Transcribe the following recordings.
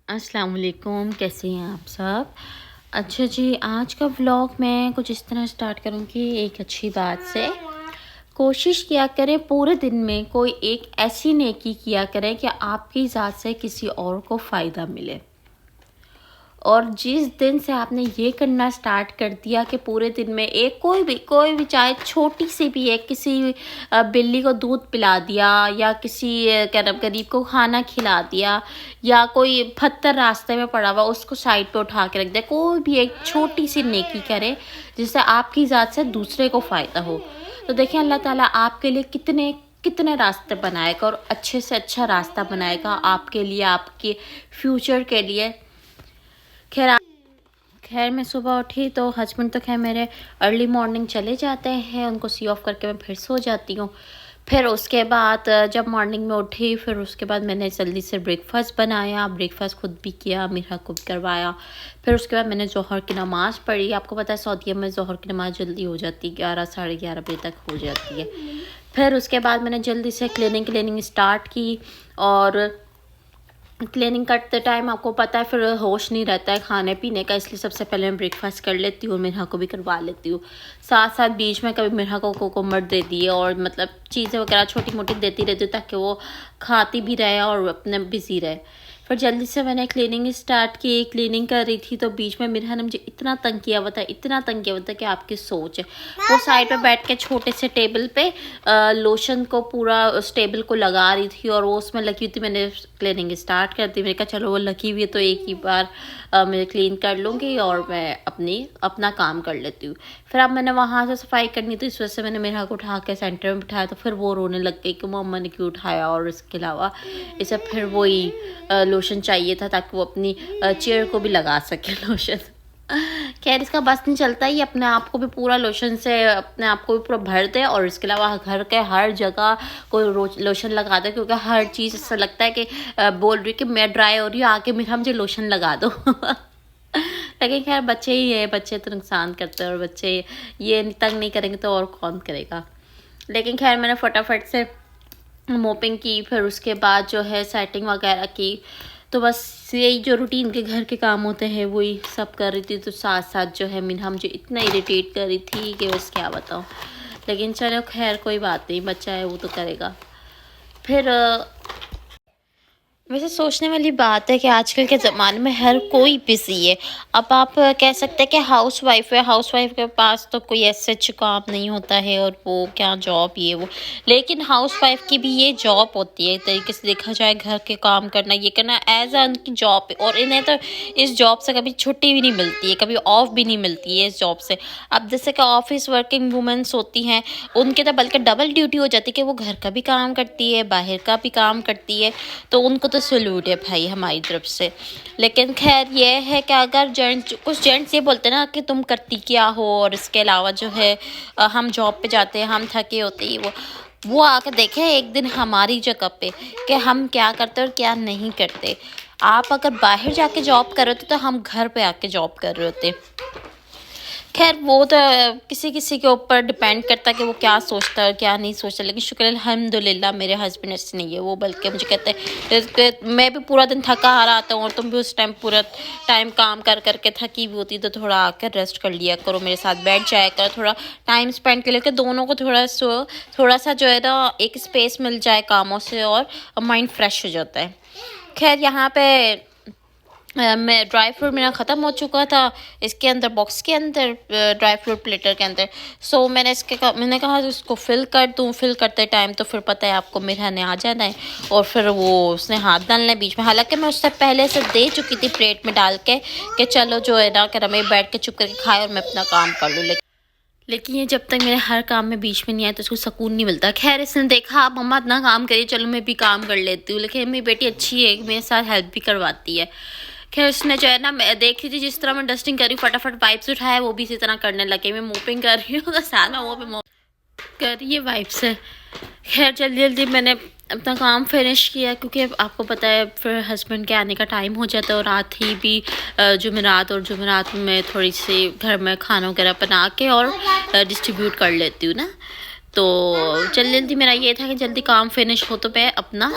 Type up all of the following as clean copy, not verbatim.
अस्सलाम वालेकुम, कैसे हैं आप सब। अच्छा जी, आज का व्लॉग मैं कुछ इस तरह स्टार्ट करूँगी एक अच्छी बात से। कोशिश किया करें पूरे दिन में कोई एक ऐसी नेकी किया करें कि आपकी ज़ात से किसी और को फ़ायदा मिले। और जिस दिन से आपने ये करना स्टार्ट कर दिया कि पूरे दिन में एक कोई भी चाहे छोटी सी भी है, किसी बिल्ली को दूध पिला दिया या किसी क्या नाम गरीब को खाना खिला दिया या कोई पत्थर रास्ते में पड़ा हुआ उसको साइड पे उठा के रख दिया, कोई भी एक छोटी सी नेकी करे जिससे आपकी ज़ात से दूसरे को फ़ायदा हो। तो देखिए अल्लाह ताला आपके लिए कितने कितने रास्ते बनाएगा और अच्छे से अच्छा रास्ता बनाएगा आपके लिए, आपके फ्यूचर के लिए। खैर खैर मैं सुबह उठी तो हस्बैंड तो खैर मेरे अर्ली मॉर्निंग चले जाते हैं, उनको सी ऑफ करके मैं फिर सो जाती हूँ। फिर उसके बाद जब मॉर्निंग में उठी फिर उसके बाद मैंने जल्दी से ब्रेकफास्ट बनाया, ब्रेकफास्ट खुद भी किया, मीरा को भी करवाया। फिर उसके बाद मैंने ज़ोहर की नमाज़ पढ़ी। आपको पता है सऊदीया में ज़ोहर की नमाज़ जल्दी हो जाती है, 11 साढ़े 11 बजे तक हो जाती है। फिर उसके बाद मैंने जल्दी से क्लीनिंग स्टार्ट की। और क्लीनिंग करते टाइम आपको पता है फिर होश नहीं रहता है खाने पीने का, इसलिए सबसे पहले मैं ब्रेकफास्ट कर लेती हूँ, मिर्हा को भी करवा लेती हूँ। साथ साथ बीच में कभी मिर्हा को कोकोमट दे दिए और मतलब चीज़ें वगैरह छोटी मोटी देती रहती हूँ ताकि वो खाती भी रहे और अपने बिज़ी रहे। फिर जल्दी से मैंने क्लीनिंग स्टार्ट की। क्लीनिंग कर रही थी तो बीच में मिर्हा ने मुझे इतना तंग किया हुआ था, इतना तंग किया हुआ था कि आपकी सोच है। वो साइड पे बैठ के छोटे से टेबल पे लोशन को पूरा उस टेबल को लगा रही थी और वो उसमें लगी हुई थी। मैंने क्लीनिंग स्टार्ट कर दी। मैंने कहा चलो वो लगी हुई है तो एक ही बार मैं क्लीन कर लूँगी और मैं अपना काम कर लेती हूँ। फिर अब मैंने वहाँ से सफाई करनी थी, इस वजह से मैंने मिर्हा को उठा के सेंटर में बिठाया। तो फिर वो रोने लग गई कि मम्मा ने क्यों उठाया, और इसके अलावा इसे फिर वही लोशन चाहिए था ताकि वो अपनी चेयर को भी लगा सके लोशन। खैर इसका बस नहीं चलता, ही अपने आप को भी पूरा लोशन से अपने आप को भी पूरा भर दे और इसके अलावा घर के हर जगह कोई लोशन लगा दे, क्योंकि हर चीज़ ऐसा लगता है कि बोल रही कि मैं ड्राई हो रही हूँ, आके मेरा मुझे लोशन लगा दो। लेकिन खैर बच्चे ही है, बच्चे तो नुकसान करते हैं और बच्चे ये तंग नहीं करेंगे तो और कौन करेगा। लेकिन खैर मैंने फटाफट से मोपिंग की, फिर उसके बाद जो है सेटिंग वगैरह की। तो बस यही जो रूटीन के घर के काम होते हैं वही सब कर रही थी। तो साथ साथ जो है मिन्हा मुझे इतना इरिटेट कर रही थी कि बस क्या बताऊँ। लेकिन चलो खैर कोई बात नहीं, बच्चा है वो तो करेगा। फिर वैसे सोचने वाली बात है कि आजकल के ज़माने में हर कोई बिज़ी है। अब आप कह सकते हैं कि हाउसवाइफ है, हाउसवाइफ के पास तो कोई ऐसे काम नहीं होता है और वो क्या जॉब ये वो, लेकिन हाउसवाइफ की भी ये जॉब होती है। एक तरीके से देखा जाए घर के काम करना, ये करना एज अ उनकी जॉब है और इन्हें तो इस जॉब से कभी छुट्टी भी नहीं मिलती है, कभी ऑफ भी नहीं मिलती है इस जॉब से। अब जैसे कि ऑफिस वर्किंग वुमेंस होती हैं, उनके तो बल्कि डबल ड्यूटी हो जाती है कि वो घर का भी काम करती है, बाहर का भी काम करती है। तो उनको तो सैल्यूट है भाई हमारी तरफ से। लेकिन खैर ये है कि अगर कुछ जेंट्स ये बोलते हैं ना कि तुम करती क्या हो, और इसके अलावा जो है हम जॉब पे जाते हैं, हम थके होते हैं, वो आकर देखें एक दिन हमारी जगह पे कि हम क्या करते और क्या नहीं करते। आप अगर बाहर जाके जॉब कर रहे होते तो हम घर पे आके जॉब कर रहे होते। खैर वो तो किसी किसी के ऊपर डिपेंड करता है कि वो क्या सोचता है और क्या नहीं सोचता। लेकिन शुक्र अल्हम्दुलिल्लाह मेरे हस्बैंड ऐसे नहीं है, वो बल्कि मुझे कहते हैं मैं भी पूरा दिन थका हारा आता हूँ और तुम भी उस टाइम पूरा टाइम काम कर करके थकी हुई होती, तो थोड़ा आकर रेस्ट कर लिया करो, मेरे साथ बैठ जाया करो, थोड़ा टाइम स्पेंड कर लेकर दोनों को थोड़ा सा जो है ना एक स्पेस मिल जाए कामों से और माइंड फ्रेश हो जाता है। खैर यहाँ पे मैं ड्राई फ्रूट मेरा ख़त्म हो चुका था इसके अंदर, बॉक्स के अंदर, ड्राई फ्रूट प्लेटर के अंदर। सो मैंने कहा इसको फिल कर दूँ। फिल करते टाइम तो फिर पता है आपको मेरा ने आ जाना है और फिर वो उसने हाथ डालना है बीच में। हालांकि मैं उससे पहले से दे चुकी थी प्लेट में डाल के कि चलो जो है ना कि रमे बैठ के चुप करके खाए और मैं अपना काम कर लूँ। लेकिन ये जब तक मेरे हर काम में बीच में नहीं आया तो उसको सुकून नहीं मिलता। खैर इसने देखा आप मम्मा इतना काम करिए, चलो मैं भी काम कर लेती हूँ। लेकिन मेरी बेटी अच्छी है, मेरे साथ हेल्प भी करवाती है। खैर उसने जो है ना, मैं देख रही थी जिस तरह मैं डस्टिंग कर रही हूँ फटाफट वाइप्स उठाया, वो भी इसी तरह करने लगे। मैं मोपिंग कर रही हूँ तो साथ में वो भी मोप कर रही है वाइप्स से। खैर जल्दी जल्दी मैंने अपना काम फिनिश किया क्योंकि आपको पता है फिर हस्बैंड के आने का टाइम हो जाता है और रात ही भी जुमेरात में थोड़ी सी घर में खाना वगैरह बना के और डिस्ट्रीब्यूट कर लेती हूँ ना। तो जल्दी जल्दी मेरा ये था कि जल्दी काम फिनिश हो तो मैं अपना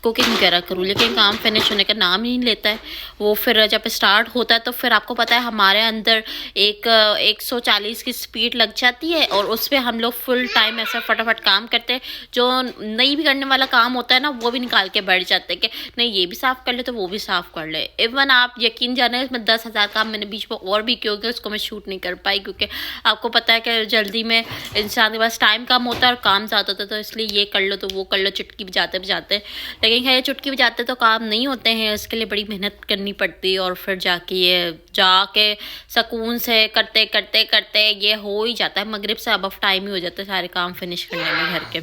कुकिंग करा करूँ, लेकिन काम फिनिश होने का नाम ही नहीं लेता है। वो फिर जब स्टार्ट होता है तो फिर आपको पता है हमारे अंदर एक 140 की स्पीड लग जाती है और उस पर हम लोग फुल टाइम ऐसा फटाफट काम करते हैं। जो नहीं भी करने वाला काम होता है ना, वो भी निकाल के बैठ जाते हैं कि नहीं ये भी साफ़ कर ले तो वो भी साफ़ कर ले। इवन आप यकीन जाने इसमें 10,000 काम मैंने बीच में और भी किए, उसको मैं शूट नहीं कर पाई क्योंकि आपको पता है कि जल्दी में इंसान के पास टाइम कम होता है और काम ज़्यादा होता है, तो इसलिए ये कर लो तो वो कर लो, चुटकी बजाते बजाते। लेकिन खैर चुटकी बजाते तो काम नहीं होते हैं, इसके लिए बड़ी मेहनत करनी पड़ती है और फिर जाके सुकून से करते करते करते ये हो ही जाता है। मगरिब से अब टाइम ही हो जाता है सारे काम फिनिश करने में घर के।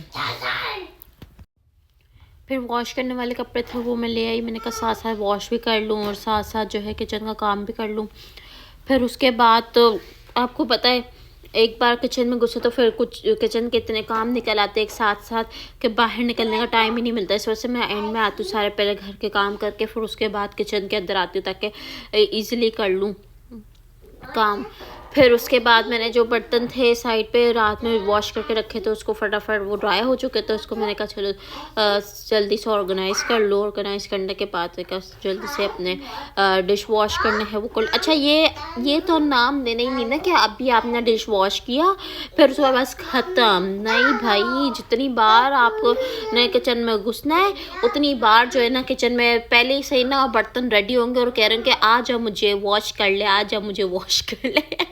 फिर वॉश करने वाले कपड़े थे वो मैं ले आई, मैंने कहा साथ साथ वॉश भी कर लूँ और साथ साथ जो है किचन का काम भी कर लूँ। फिर उसके बाद तो आपको पता है एक बार किचन में घुसे तो फिर कुछ किचन के इतने काम निकल आते एक साथ साथ कि बाहर निकलने का टाइम ही नहीं मिलता। इस वजह से मैं एंड में आती हूँ सारे पहले घर के काम करके फिर उसके बाद किचन के अंदर आती हूँ ताकि ईज़िली कर लूँ काम। फिर उसके बाद मैंने जो बर्तन थे साइड पे रात में वॉश करके रखे थे उसको फटाफट वो ड्राई हो चुके थे, उसको मैंने कहा चलो जल्दी से ऑर्गेनाइज़ कर लो। ऑर्गेनाइज़ करने के बाद जल्दी से अपने डिश वॉश करने हैं वो कर। अच्छा ये तो नाम देना ही नहीं ना कि अभी आपने डिश वॉश किया फिर उसके बस ख़त्म। नहीं भाई, जितनी बार आपको नए किचन में घुसना है उतनी बार जो है ना किचन में पहले ही सही ना बर्तन रेडी होंगे और कह रहे हैं कि आ जाओ मुझे वॉश कर ले, आ जाओ मुझे वॉश कर ले।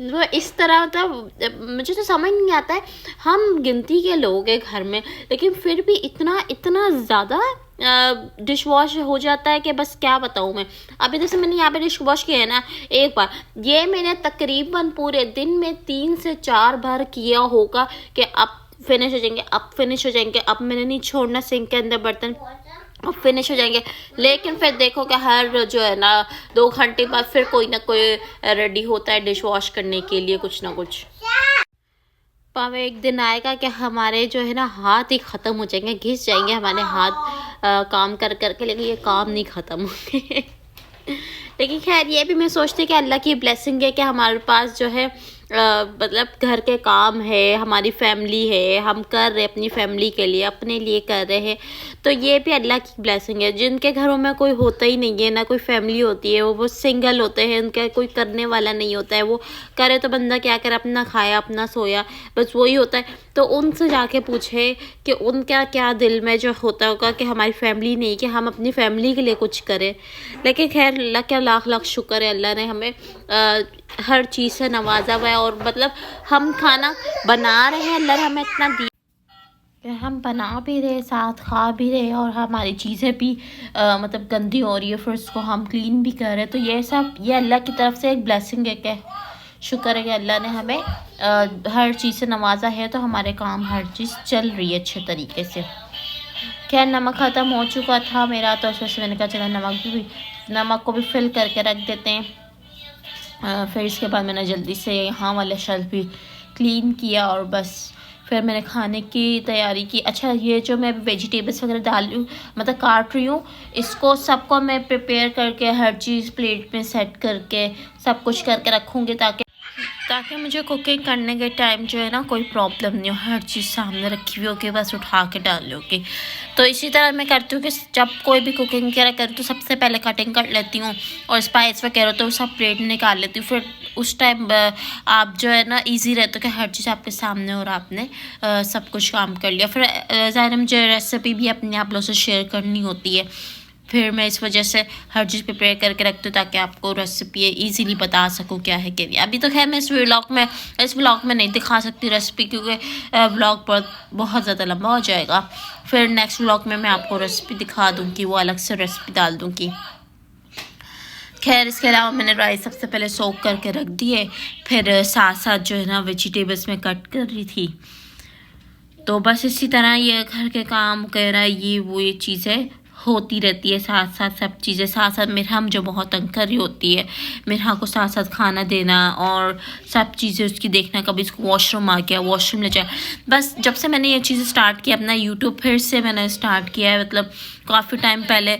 वो इस तरह मतलब मुझे तो समझ नहीं आता है, हम गिनती के लोग हैं घर में लेकिन फिर भी इतना ज़्यादा डिश वॉश हो जाता है कि बस क्या बताऊँ मैं। अभी जैसे मैंने यहाँ पे डिश वॉश किया है ना एक बार, ये मैंने तकरीबन पूरे दिन में 3 से 4 बार किया होगा कि अब फिनिश हो जाएंगे, अब फिनिश हो जाएंगे, अब मैंने नहीं छोड़ना सिंक के अंदर बर्तन, अब फिनिश हो जाएंगे। लेकिन फिर देखो कि हर जो है ना 2 घंटे बाद फिर कोई ना कोई रेडी होता है डिश वॉश करने के लिए कुछ ना कुछ। पावे एक दिन आएगा कि हमारे जो है ना हाथ ही ख़त्म हो जाएंगे, घिस जाएंगे हमारे हाथ काम कर के, लेकिन ये काम नहीं ख़त्म होंगे। लेकिन खैर ये भी मैं सोचती कि अल्लाह की ब्लेसिंग है कि हमारे पास जो है मतलब घर के काम है, हमारी फैमिली है, हम कर रहे अपनी फैमिली के लिए, अपने लिए कर रहे हैं, तो ये भी अल्लाह की ब्लेसिंग है। जिनके घरों में कोई होता ही नहीं है, ना कोई फैमिली होती है, वो सिंगल होते हैं, उनका कोई करने वाला नहीं होता है, वो करे तो बंदा क्या करे, अपना खाया अपना सोया, बस वही होता है। तो उनसे जाके पूछे कि उनका क्या दिल में जो होता होगा कि हमारी फैमिली नहीं, कि हम अपनी फैमिली के लिए कुछ करें। लेकिन खैर अल्लाह का लाख लाख शुक्र है, अल्लाह ने हमें हर चीज़ से नवाजा हुआ है और मतलब हम खाना बना रहे हैं, अल्लाह ने हमें इतना दिया, हम बना भी रहे साथ खा भी रहे और हमारी चीज़ें भी मतलब गंदी हो रही है फिर उसको हम क्लीन भी कर रहे हैं। तो ये सब ये अल्लाह की तरफ से एक ब्लेसिंग है कि शुक्र है कि अल्लाह ने हमें हर चीज़ से नवाजा है, तो हमारे काम हर चीज़ चल रही है अच्छे तरीके से। खैर नमक ख़त्म हो चुका था मेरा, तो उस वजह से मैंने कहा चला नमक को भी फिल करके रख देते हैं। फिर इसके बाद मैंने जल्दी से यहाँ वाले शेल्फ भी क्लीन किया और बस फिर मैंने खाने की तैयारी की। अच्छा ये जो मैं वेजिटेबल्स वगैरह डाल रही हूँ मतलब काट रही हूँ, इसको सबको मैं प्रिपेयर करके हर चीज़ प्लेट में सेट करके सब कुछ करके रखूँगी ताकि मुझे कुकिंग करने के टाइम जो है ना कोई प्रॉब्लम नहीं हो, हर चीज़ सामने रखी हुई होगी, बस उठा के डाल लोगी। तो इसी तरह मैं करती हूँ कि जब कोई भी कुकिंग वगैरह करूँ तो सबसे पहले कटिंग कर लेती हूँ और स्पाइस वगैरह तो सब प्लेट में निकाल लेती हूँ। फिर उस टाइम आप जो है ना इजी रहता है कि हर चीज़ आपके सामने और आपने सब कुछ काम कर लिया। फिर ज़ाहिर मुझे रेसिपी भी अपने आप लोगों से शेयर करनी होती है, फिर मैं इस वजह से हर चीज़ प्रिपेयर करके रखती हूँ ताकि आपको रेसिपी इजीली बता सकूँ क्या है क्या नहीं। अभी तो खैर मैं इस व्लॉग में नहीं दिखा सकती रेसिपी क्योंकि व्लॉग बहुत ज़्यादा लंबा हो जाएगा। फिर नेक्स्ट व्लॉग में मैं आपको रेसिपी दिखा दूँगी, वो अलग से रेसिपी डाल दूँगी। खैर इसके अलावा मैंने राइस सबसे पहले सोक करके रख दिए, फिर साथ साथ जो है ना वेजिटेबल्स में कट कर रही थी। तो बस इसी तरह ये घर के काम वगैरह ये चीज़ें होती रहती है, साथ साथ सब चीज़ें साथ साथ। मिरहा जो बहुत तंग कर रही होती है, मिरहा को साथ साथ खाना देना और सब चीज़ें उसकी देखना, कभी इसको वॉशरूम आ गया वॉशरूम ले जाए। बस जब से मैंने ये चीज़ें स्टार्ट किया अपना यूट्यूब फिर से मैंने स्टार्ट किया है, मतलब काफ़ी टाइम पहले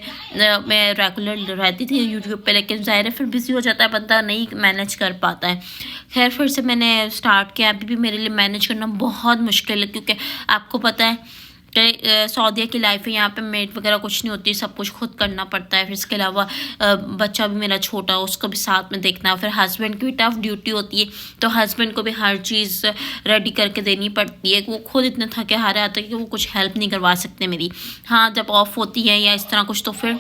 मैं रेगुलर रहती थी यूट्यूब पे, लेकिन ज़ाहिर है फिर बिज़ी हो जाता है बंदा, नहीं मैनेज कर पाता है। खैर फिर से मैंने स्टार्ट किया, अभी भी मेरे लिए मैनेज करना बहुत मुश्किल है क्योंकि आपको पता है सऊदीया की लाइफ है, यहाँ पे मेड वगैरह कुछ नहीं होती, सब कुछ खुद करना पड़ता है। फिर इसके अलावा बच्चा भी मेरा छोटा, उसको भी साथ में देखना। फिर हस्बैंड की भी टफ ड्यूटी होती है, तो हस्बैंड को भी हर चीज़ रेडी करके देनी पड़ती है। वो खुद इतने थके हारे आते हैं कि वो कुछ हेल्प नहीं करवा सकते मेरी। हाँ, जब ऑफ होती है या इस तरह कुछ, तो फिर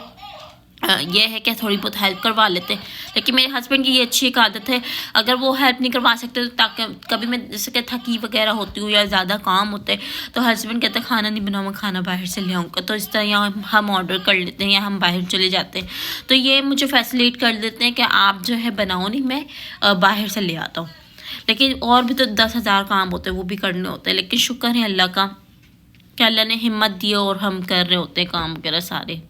ये है कि थोड़ी बहुत हेल्प करवा लेते हैं। लेकिन मेरे हस्बैंड की ये अच्छी एक आदत है, अगर वो हेल्प नहीं करवा सकते तो ताकि कभी मैं जैसे कि थकी वगैरह होती हूँ या ज़्यादा काम होते हैं, तो हस्बैंड कहते हैं खाना नहीं बनाऊँगा, खाना बाहर से ले आऊँगा। तो इस तरह यहाँ हम ऑर्डर कर लेते हैं या हम बाहर चले जाते हैं। तो ये मुझे फैसिलिटेट कर देते हैं कि आप जो है बनाओ नहीं, मैं बाहर से ले आता हूँ। लेकिन और भी तो 10,000 काम होते हैं, वो भी करने होते हैं। लेकिन शुक्र है अल्लाह का कि अल्लाह ने हिम्मत दी और हम कर रहे होते हैं काम वगैरह सारे।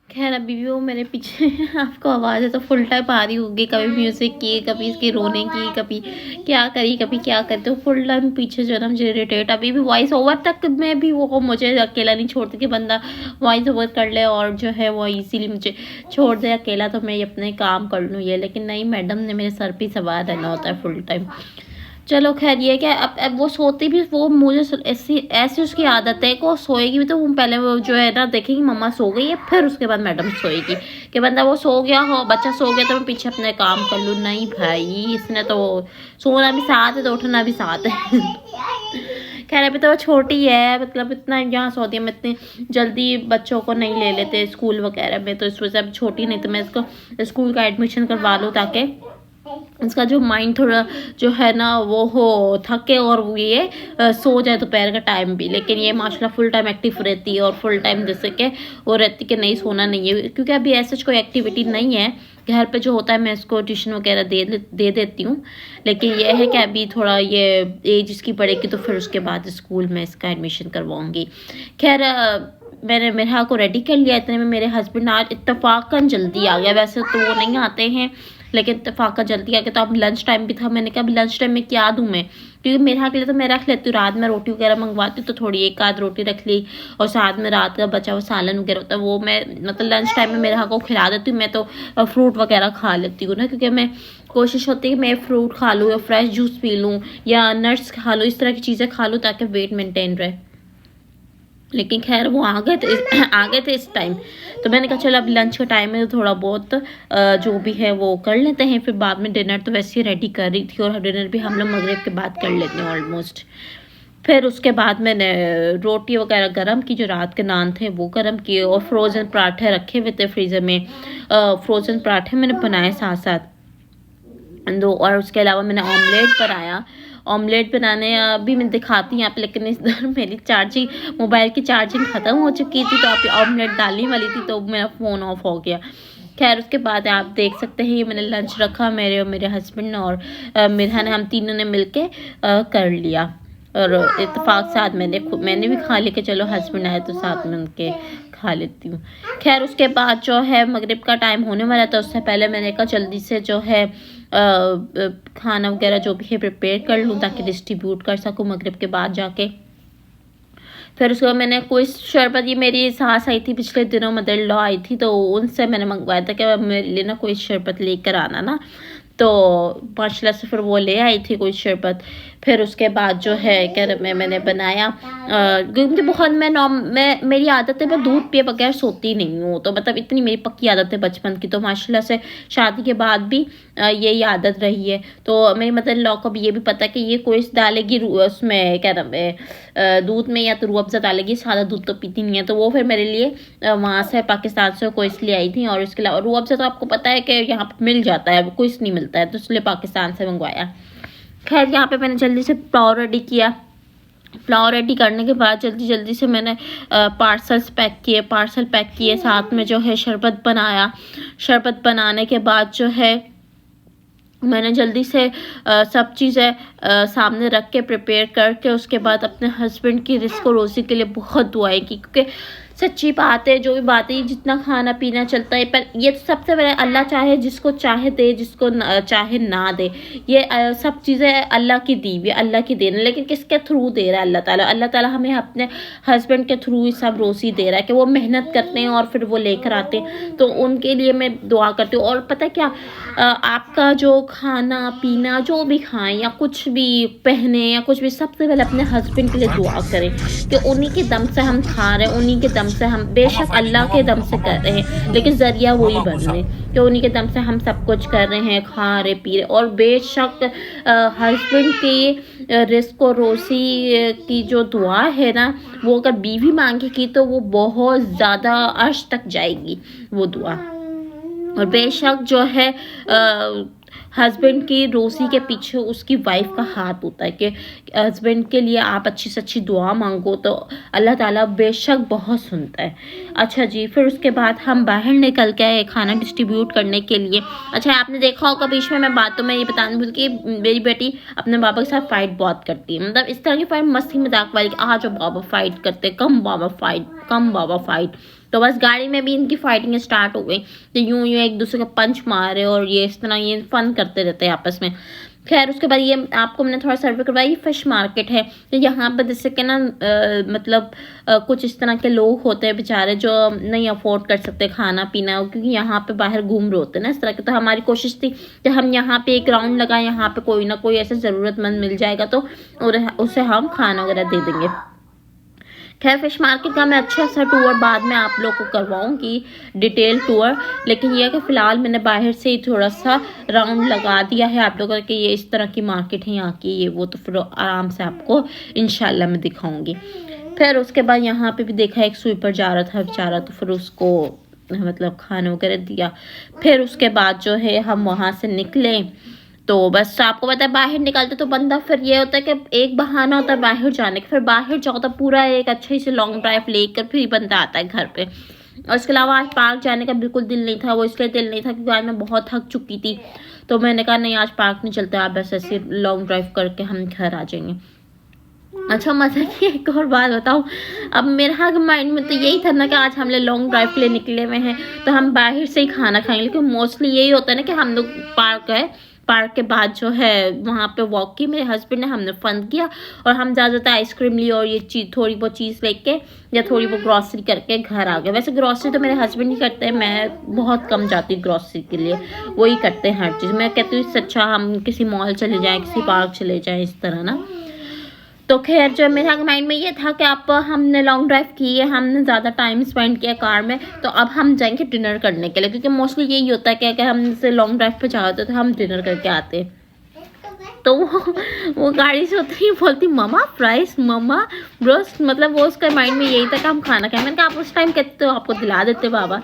खैर अभी भी वो मेरे पीछे आपको आवाज़ है तो फुल टाइम आ रही होगी, कभी म्यूज़िक की, कभी इसके रोने की, कभी क्या करी, कभी क्या करते, तो फुल टाइम पीछे जो है ना मुझे इरिटेट। अभी भी वॉइस ओवर तक में भी वो मुझे अकेला नहीं छोड़ती कि बंदा वॉइस ओवर कर ले और जो है वो इसीलिए मुझे छोड़ दे अकेला, तो मैं अपने काम कर लूँ ये। लेकिन नहीं, मैडम ने मेरे सर पे सवार रहना होता है फुल टाइम। चलो खैर ये क्या, अब वो सोती भी, वो मुझे ऐसी ऐसी उसकी आदत है कि वो सोएगी भी तो वो पहले वो जो है ना देखेगी मम्मा सो गई है, फिर उसके बाद मैडम सोएगी। कि बंदा वो सो गया हो, बच्चा सो गया तो मैं पीछे अपने काम कर लूँ। नहीं भाई, इसने तो सोना भी साथ है तो उठना भी साथ है। खैर अभी तो वो छोटी है, मतलब इतना यहाँ सऊदी में इतनी जल्दी बच्चों को नहीं ले लेते स्कूल वगैरह में, तो इस वजह से अब छोटी, नहीं तो मैं इसको स्कूल का एडमिशन करवा लूँ ताकि इसका जो माइंड थोड़ा जो है ना वो हो थके और वो ये सो जाए दोपहर का टाइम भी। लेकिन ये माशाल्लाह फुल टाइम एक्टिव रहती है और फुल टाइम जैसे कि वो रहती कि नहीं सोना नहीं है, क्योंकि अभी ऐसा कोई एक्टिविटी नहीं है घर पे। जो होता है मैं इसको ट्यूशन वगैरह दे देती हूँ। लेकिन ये है कि अभी थोड़ा ये एज इसकी बढ़ेगी तो फिर उसके बाद स्कूल में इसका एडमिशन करवाऊँगी। खैर मैंने मेरा को रेडी कर लिया, इतने में मेरे हस्बैंड आज इत्तेफाकन जल्दी आ गया। वैसे तो वो नहीं आते हैं लेकिन इत्तेफाकन जल्दी आ गया। तो अब लंच टाइम भी था, मैंने कहा अब लंच टाइम में क्या दूँ मैं, क्योंकि मेरे के लिए तो मैं रख लेती हूँ, रात में रोटी वगैरह मंगवाती हूँ तो थोड़ी एक आध रोटी रख ली, और साथ में रात का बचा हुआ सालन वगैरह होता है वो मैं मतलब लंच टाइम में मेरे को खिला देती हूँ। मैं तो फ्रूट वगैरह खा लेती हूँ ना, क्योंकि मैं कोशिश होती है कि मैं फ्रूट खा लूँ या फ्रेश जूस पी लूँ या नट्स खा लूँ, इस तरह की चीज़ें खा लूँ ताकि वेट मेंटेन रहे। लेकिन खैर वो आ गए थे इस टाइम, तो मैंने कहा चलो अब लंच का टाइम है तो थोड़ा बहुत जो भी है वो कर लेते हैं। फिर बाद में डिनर तो वैसे ही रेडी कर रही थी, और डिनर भी हम लोग मगरिब के बाद कर लेते हैं ऑलमोस्ट। फिर उसके बाद मैंने रोटी वगैरह गरम की, जो रात के नान थे वो गरम किए, और फ्रोज़न पराठे रखे हुए थे फ्रीज़र में, फ्रोज़न पराठे मैंने बनाए साथ साथ दो। और उसके अलावा मैंने ऑमलेट बनाया। ऑमलेट बनाने अभी मैं दिखाती हूँ यहाँ पे, लेकिन इस दर मेरी चार्जिंग, मोबाइल की चार्जिंग ख़त्म हो चुकी थी, तो आप ऑमलेट डालने वाली थी तो मेरा फ़ोन ऑफ हो गया। खैर उसके बाद आप देख सकते हैं ये मैंने लंच रखा, मेरे और मेरे हस्बैंड ने और मिरहा ने, हम तीनों ने मिलके कर लिया। और इत्तेफाक साथ मैंने भी खा लिया कि चलो हस्बैंड आए तो साथ में उनके खा लेती हूँ। खैर उसके बाद जो है मगरिब का टाइम होने वाला था, उससे पहले मैंने कहा जल्दी से जो है खाना वगैरह जो भी है प्रिपेयर कर लूँ ताकि डिस्ट्रीब्यूट कर सकूँ मगरिब के बाद जाके। फिर उसके बाद मैंने कोई शरबत, ये मेरी सास आई थी पिछले दिनों, मदर इन लॉ आई थी, तो उनसे मैंने मंगवाया था कि मेरे लिए ना कोई शरबत लेकर आना ना, तो माशाल्लाह से फिर वो ले आई थी कोई शरबत। फिर उसके बाद जो है क्या मैंने बनाया, क्योंकि बहुत मैं मेरी आदत है मैं दूध पिए बगैर सोती नहीं हूँ, तो मतलब इतनी मेरी पक्की आदत है बचपन की, तो माशाल्लाह से शादी के बाद भी यही आदत रही है। तो मेरी मदर इन लॉ को भी ये भी पता कि ये कोई डालेगी उसमें क्या नाम है दूध में, या तो रूह अफ़ज़ा डालेगी, सादा दूध तो पीती नहीं है। तो वो फिर मेरे लिए वहाँ से पाकिस्तान से कोई इसलिए आई थी, और इसके अलावा रूह अफ़ज़ा तो आपको पता है कि यहाँ पर मिल जाता है, कोई नहीं मिलता है, तो इसलिए पाकिस्तान से मंगवाया। खैर यहाँ पे मैंने जल्दी से पुलाव रेडी किया। पुलाव रेडी करने के बाद जल्दी से मैंने पार्सल पैक किए, साथ में जो है शरबत बनाया। शरबत बनाने के बाद जो है मैंने जल्दी से सब चीज़ें सामने रख के प्रिपेयर करके उसके बाद अपने हस्बैंड की रिस्क और रोज़ी के लिए बहुत दुआएं की, क्योंकि सच्ची बात है, जो भी बात है, जितना खाना पीना चलता है, पर ये तो सबसे पहले अल्लाह चाहे जिसको चाहे दे, जिसको चाहे ना दे। ये सब चीज़ें अल्लाह की दी हुई, अल्लाह की देन। लेकिन किसके थ्रू दे रहा है अल्लाह ताला? अल्लाह ताला हमें अपने हस्बैंड के थ्रू ही सब रोज़ी दे रहा है कि वो मेहनत करते हैं और फिर वो लेकर आते हैं। तो उनके लिए मैं दुआ करती हूँ। और पता क्या, आपका जो खाना पीना जो भी खाएं या कुछ भी पहने या कुछ भी, सबसे पहले अपने हस्बैंड के लिए दुआ करें कि उन्हीं के दम से हम खा रहे हैं, उन्हीं के दम से हम, बेशक अल्लाह के दम से कर रहे हैं, लेकिन ज़रिया वही बन रहे कि उन्हीं के दम से हम सब कुछ कर रहे हैं, खा रहे पी रहे। और बेशक हस्बैंड की रिस्क और रोज़ी की जो दुआ है ना, वो अगर बीवी मांगेगी तो वो बहुत ज़्यादा अर्श तक जाएगी वो दुआ। और बेशक जो है हस्बैंड की रोज़ी के पीछे उसकी वाइफ का हाथ होता है कि हस्बैंड के लिए आप अच्छी से अच्छी दुआ मांगो तो अल्लाह ताला बेशक बहुत सुनता है। अच्छा जी, फिर उसके बाद हम बाहर निकल के आए खाना डिस्ट्रीब्यूट करने के लिए। अच्छा, आपने देखा होगा बीच में मैं बातों में ये बताने भूल कि मेरी बेटी अपने बाबा के साथ फ़ाइट बहुत करती है। मतलब इस तरह की फ़ाइट मस्ती मजाक वाली, आ जाओ बाबा फ़ाइट करते, कम बाबा फ़ाइट, कम बाबा फ़ाइट। तो बस गाड़ी में भी इनकी फाइटिंग स्टार्ट हो गई, तो यूं एक दूसरे का पंच मारे और ये इस तरह ये फन करते रहते हैं आपस में। खैर उसके बाद ये आपको मैंने थोड़ा सर्वे करवाया, ये फिश मार्केट है। तो यहाँ पर जैसे कि ना मतलब कुछ इस तरह के लोग होते हैं बेचारे जो नहीं अफोर्ड कर सकते खाना पीना, क्योंकि यहाँ पे बाहर घूम रहे होते हैं ना इस तरह के। तो हमारी कोशिश थी कि हम यहाँ पे एक राउंड लगाएं, यहाँ पे कोई ना कोई ऐसा ज़रूरतमंद मिल जाएगा तो उसे हम खाना वगैरह दे देंगे। खैर फिश मार्केट का मैं अच्छा सा टूर बाद में आप लोग को करवाऊंगी, डिटेल टूर। लेकिन यह कि फ़िलहाल मैंने बाहर से ही थोड़ा सा राउंड लगा दिया है आप लोगों के, ये इस तरह की मार्केट है यहाँ की, ये वो। तो फिर आराम से आपको इंशाल्लाह मैं दिखाऊंगी। फिर उसके बाद यहाँ पे भी देखा एक स्वीपर जा रहा था बेचारा, तो फिर उसको मतलब खाना वगैरह दिया। फिर उसके बाद जो है हम वहाँ से निकले। तो बस आपको पता है बाहर निकलते तो बंदा फिर ये होता है कि एक बहाना होता है बाहर जाने का, फिर बाहर जाओ तो पूरा एक अच्छे से लॉन्ग ड्राइव लेकर फिर बंदा आता है घर पे। और इसके अलावा आज पार्क जाने का बिल्कुल दिल नहीं था। वो इसलिए दिल नहीं था क्योंकि आज मैं बहुत थक चुकी थी, तो मैंने कहा नहीं आज पार्क नहीं चलते, आप बस ऐसे लॉन्ग ड्राइव करके हम घर आ जाएंगे। अच्छा, मज़े की एक और बात बताऊँ, अब मेरा माइंड में तो यही था ना कि आज हम लोग लॉन्ग ड्राइव के लिए निकले हुए हैं तो हम बाहर से ही खाना खाएंगे। लेकिन मोस्टली यही होता है ना कि हम लोग पार्क गए, पार्क के बाद जो है वहाँ पे वॉक की मेरे हस्बैंड ने, हमने फन किया और हम ज़्यादातर आइसक्रीम ली और ये चीज़ थोड़ी बहुत चीज़ लेके या थोड़ी बहुत ग्रॉसरी करके घर आ गए। वैसे ग्रॉसरी तो मेरे हस्बैंड ही करते हैं, मैं बहुत कम जाती हूँ ग्रॉसरी के लिए, वही करते हैं हर चीज़। मैं कहती हूँ इससे अच्छा हम किसी मॉल चले जाएँ, किसी पार्क चले जाएँ, इस तरह ना। तो खैर जो मेरे माइंड में ये था कि अब हमने लॉन्ग ड्राइव की है, हमने ज़्यादा टाइम स्पेंड किया कार में, तो अब हम जाएंगे डिनर करने के लिए, क्योंकि मोस्टली यही होता है कि अगर हम से लॉन्ग ड्राइव पे जाते तो हम डिनर करके आते। तो वो गाड़ी से उतरी ही बोलती मम्मा फ्राइज, मम्मा ब्रोस्ट, मतलब वो उसके माइंड में यही था कि हम खाना खाएं। मैंने कहा आप उस टाइम कहते हो आपको दिला देते बाबा।